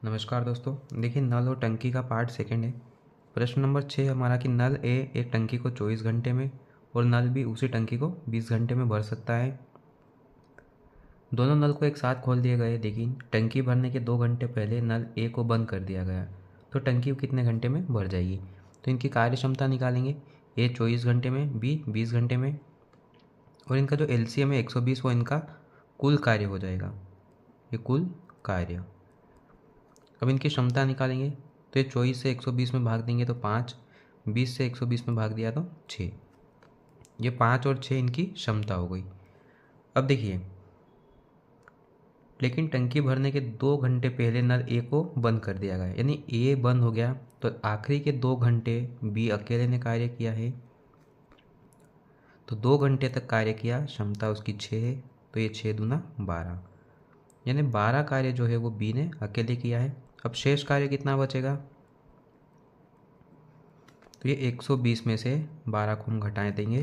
नमस्कार दोस्तों। देखिए, नल और टंकी का पार्ट सेकंड है। प्रश्न नंबर 6 हमारा कि नल ए एक टंकी को 24 घंटे में और नल बी उसी टंकी को 20 घंटे में भर सकता है। दोनों नल को एक साथ खोल दिए गए, लेकिन टंकी भरने के 2 घंटे पहले नल ए को बंद कर दिया गया, तो टंकी कितने घंटे में भर जाएगी। तो इनकी कार्य क्षमता निकालेंगे। ए 24 घंटे में, बी 20 घंटे में, और इनका जो एलसीएम है 120, वो इनका कुल कार्य हो जाएगा, ये कुल कार्य। अब इनकी क्षमता निकालेंगे, तो ये 24 से 120 में भाग देंगे तो 5, 20 से 120 में भाग दिया तो 6। ये 5 और 6 इनकी क्षमता हो गई। अब देखिए, लेकिन टंकी भरने के 2 घंटे पहले नल ए को बंद कर दिया गया, यानी ए बंद हो गया, तो आखिरी के 2 घंटे बी अकेले ने कार्य किया है। तो 2 घंटे तक कार्य किया, क्षमता उसकी 6 है, तो ये 6 दूना 12, यानी 12 कार्य जो है वो बी ने अकेले किया है। अब शेष कार्य कितना बचेगा, तो ये 120 में से 12 को हम घटा देंगे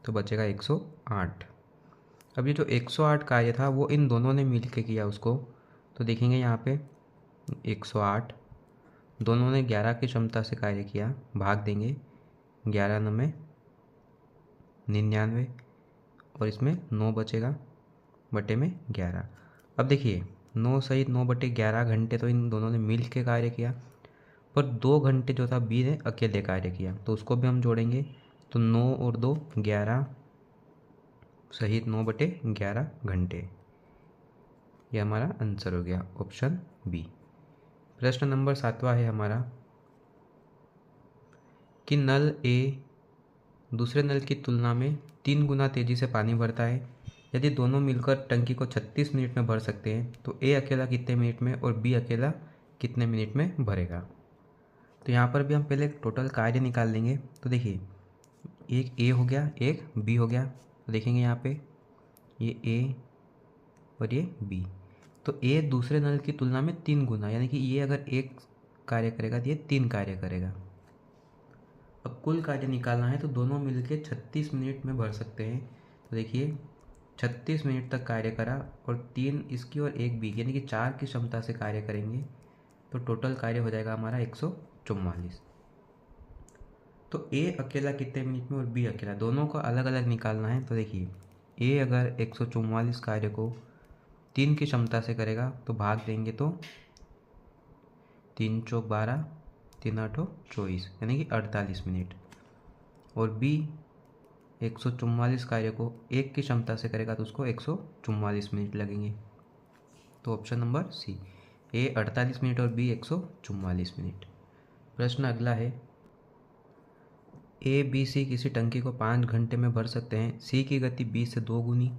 तो बचेगा 108। अब ये जो 108 कार्य था वो इन दोनों ने मिल के किया उसको, तो देखेंगे यहाँ पे 108, दोनों ने 11 की क्षमता से कार्य किया, भाग देंगे 11 9 99, और इसमें 9 बचेगा बटे में 11। अब देखिए, 9 सहित 9 बटे 11 घंटे तो इन दोनों ने मिल के कार्य किया, पर 2 घंटे जो था बी ने अकेले कार्य किया, तो उसको भी हम जोड़ेंगे। तो 9 और 2 11 सहित 9 बटे 11 घंटे, ये हमारा आंसर हो गया ऑप्शन बी। प्रश्न नंबर 7वां है हमारा कि नल ए दूसरे नल की तुलना में 3 गुना तेज़ी से पानी भरता है। यदि दोनों मिलकर टंकी को 36 मिनट में भर सकते हैं, तो ए अकेला कितने मिनट में और बी अकेला कितने मिनट में भरेगा। तो यहाँ पर भी हम पहले टोटल कार्य निकाल लेंगे। तो देखिए, एक ए हो गया, एक बी हो गया, तो देखेंगे यहाँ पे ये ए और ये बी। तो ए दूसरे नल की तुलना में 3 गुना, यानी कि ये अगर एक कार्य करेगा तो ये 3 कार्य करेगा। अब कुल कार्य निकालना है, तो दोनों मिलके 36 मिनट में भर सकते हैं। तो देखिए, 36 मिनट तक कार्य करा और 3 इसकी और 1 बी, यानी कि 4 की क्षमता से कार्य करेंगे, तो टोटल कार्य हो जाएगा हमारा 144। तो ए अकेला कितने मिनट में और बी अकेला, दोनों को अलग अलग निकालना है। तो देखिए, ए अगर 144 कार्य को 3 की क्षमता से करेगा तो भाग देंगे तो 3 चौक 12, 3 आठों 24, यानी कि 48 मिनट। और बी 144 कार्य को 1 की क्षमता से करेगा तो उसको 144 मिनट लगेंगे। तो ऑप्शन नंबर सी, ए 48 मिनट और बी 144 मिनट। प्रश्न अगला है, ए बी सी किसी टंकी को 5 घंटे में भर सकते हैं। सी की गति बी से 2 गुनी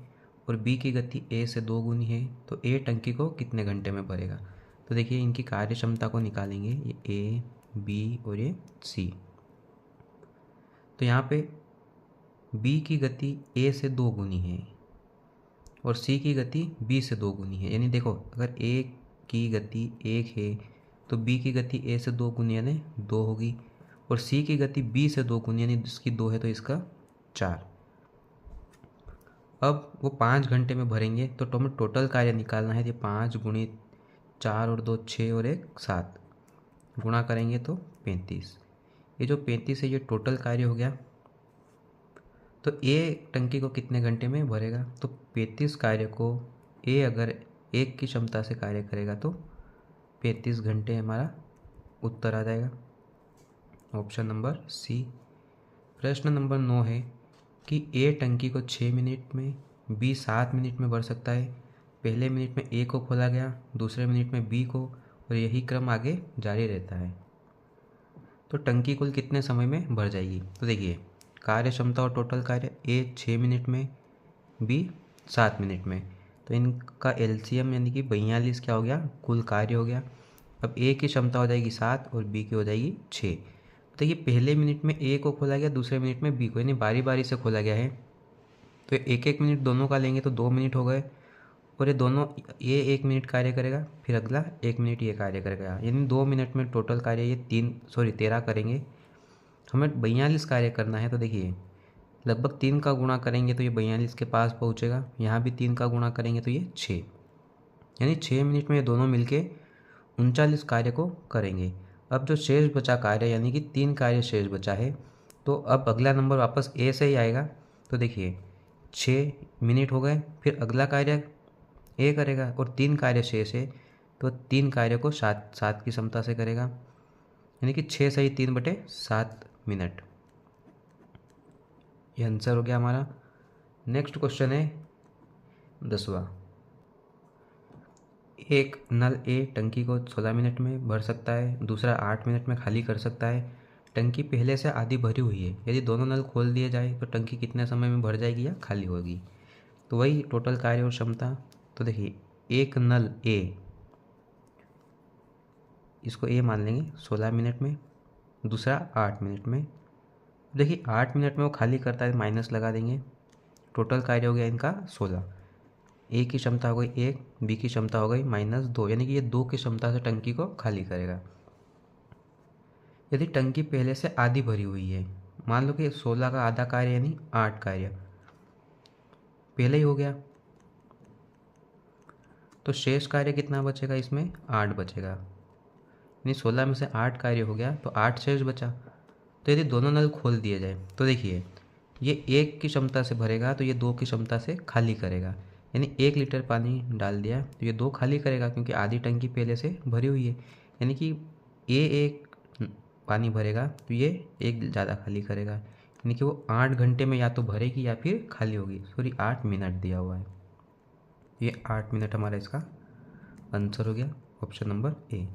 और बी की गति ए से 2 गुनी है, तो ए टंकी को कितने घंटे में भरेगा। तो देखिए, इनकी कार्य क्षमता को निकालेंगे, ये ए बी और ये सी। तो यहाँ पे बी की गति ए से 2 गुनी है और सी की गति बी से 2 गुनी है, यानी देखो, अगर ए की गति 1 है तो बी की गति ए से 2 गुनी यानी 2 होगी, और सी की गति बी से 2 गुनी यानी इसकी 2 है, तो इसका 4। अब वो 5 घंटे में भरेंगे, तो हमें टोटल कार्य निकालना है। ये 5 गुणी 4 और 2 6 और 1 7, गुणा करेंगे तो 35। ये जो 35 है ये टोटल कार्य हो गया। तो ए टंकी को कितने घंटे में भरेगा, तो 35 कार्य को ए अगर 1 की क्षमता से कार्य करेगा तो 35 घंटे हमारा उत्तर आ जाएगा, ऑप्शन नंबर सी। प्रश्न नंबर 9 है कि ए टंकी को 6 मिनट में, बी 7 मिनट में भर सकता है। पहले मिनट में ए को खोला गया, दूसरे मिनट में बी को, और यही क्रम आगे जारी रहता है। तो टंकी कुल कितने समय में भर जाएगी। तो देखिए, कार्य क्षमता और टोटल कार्य, ए 6 मिनट में, बी 7 मिनट में, तो इनका एलसीएम यानी कि 42 क्या हो गया, कुल कार्य हो गया। अब ए की क्षमता हो जाएगी 7 और बी की हो जाएगी 6। देखिए, पहले मिनट में ए को खोला गया, दूसरे मिनट में बी को, यानी बारी बारी से खोला गया है, तो 1-1 मिनट दोनों का लेंगे तो 2 मिनट हो गए, और ये दोनों, ये 1 मिनट कार्य करेगा, फिर अगला 1 मिनट ये कार्य करेगा, यानी 2 मिनट में टोटल कार्य ये 13 करेंगे। हमें 42 कार्य करना है, तो देखिए, लगभग 3 का गुणा करेंगे तो ये 42 के पास पहुँचेगा, यहाँ भी 3 का गुणा करेंगे तो ये 6, यानी 6 मिनट में ये दोनों मिलके 39 कार्य को करेंगे। अब जो शेष बचा कार्य यानी कि 3 कार्य शेष बचा है, तो अब अगला नंबर वापस ए से ही आएगा। तो देखिए 6 मिनट हो गए, फिर अगला कार्य ए करेगा और 3 कार्य शेष है, तो 3 कार्य को 7 की क्षमता से करेगा, यानी कि 6 सही 3/7 मिनट। ये आंसर हो गया हमारा। नेक्स्ट क्वेश्चन है 10वां। एक नल ए टंकी को 16 मिनट में भर सकता है, दूसरा 8 मिनट में खाली कर सकता है। टंकी पहले से आधी भरी हुई है, यदि दोनों नल खोल दिए जाए तो टंकी कितने समय में भर जाएगी या खाली होगी। तो वही टोटल कार्य और क्षमता। तो देखिए एक नल ए, इसको ए मान लेंगे 16 मिनट में, दूसरा 8 मिनट में। देखिए 8 मिनट में वो खाली करता है, माइनस लगा देंगे। टोटल कार्य हो गया इनका 16। ए की क्षमता हो गई 1, बी की क्षमता हो गई -2, यानी कि ये 2 की क्षमता से टंकी को खाली करेगा। यदि टंकी पहले से आधी भरी हुई है, मान लो कि 16 का आधा कार्य यानी 8 कार्य पहले ही हो गया, तो शेष कार्य कितना बचेगा, इसमें 8 बचेगा। यानी 16 में से 8 कार्य हो गया तो 8 शेष बचा। तो यदि दोनों नल खोल दिए जाए तो देखिए ये 1 की क्षमता से भरेगा तो ये 2 की क्षमता से खाली करेगा, यानी 1 लीटर पानी डाल दिया तो ये 2 खाली करेगा, क्योंकि आधी टंकी पहले से भरी हुई है। यानी कि ये 1 पानी भरेगा तो ये 1 ज़्यादा खाली करेगा, यानी कि वो 8 घंटे में या तो भरेगी या फिर खाली होगी। सॉरी 8 मिनट दिया हुआ है, ये 8 मिनट हमारा इसका आंसर हो गया, ऑप्शन नंबर ए।